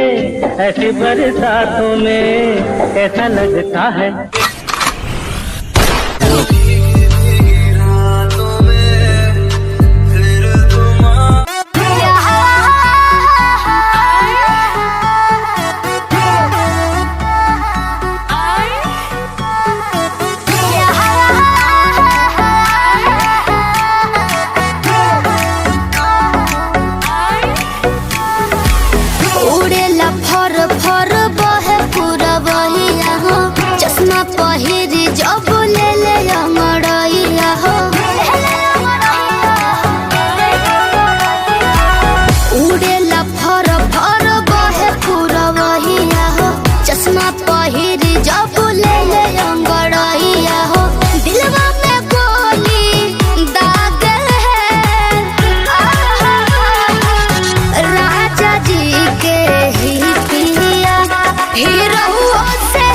ऐसी बरसातों में कैसा लगता है। चश्मा पहिरी जब ले ले अंगड़ैया हो, उड़ेला फर फर बहे पुरवैया हो। चश्मा पहिरी जब ले ले अंगड़ैया हो, दिलवा में गोली दाग है राजा जी के ही पिया, हीरो से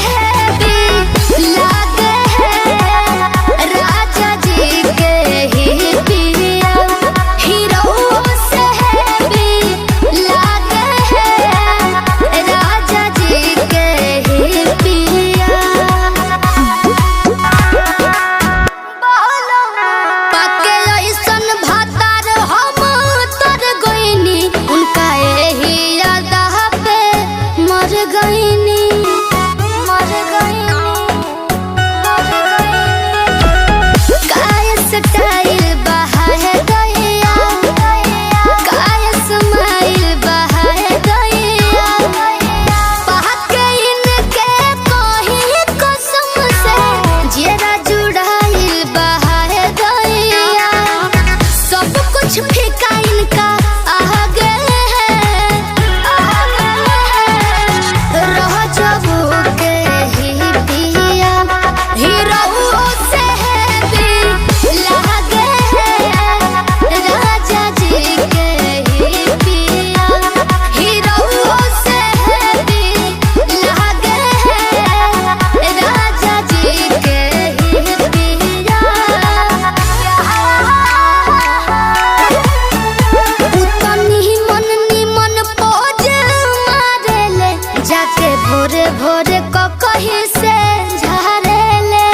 भोरे भोरे कहीं से झारेले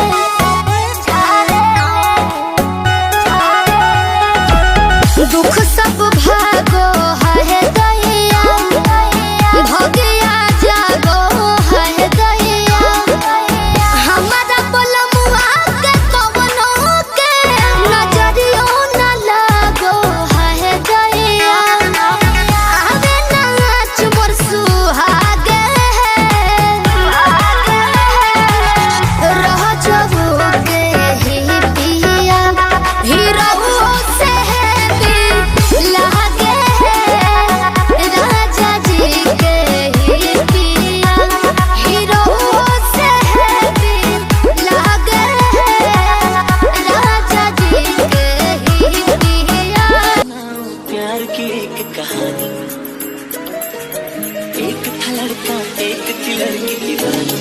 दुख सब भागो है दैया, भगिया जागो है दैया। हमारा बलमुआ के कवनो के नजरियो न लागो है दैया, आवे नाच मोर सुहागे एक था लड़का एक थी लड़की दीवानी।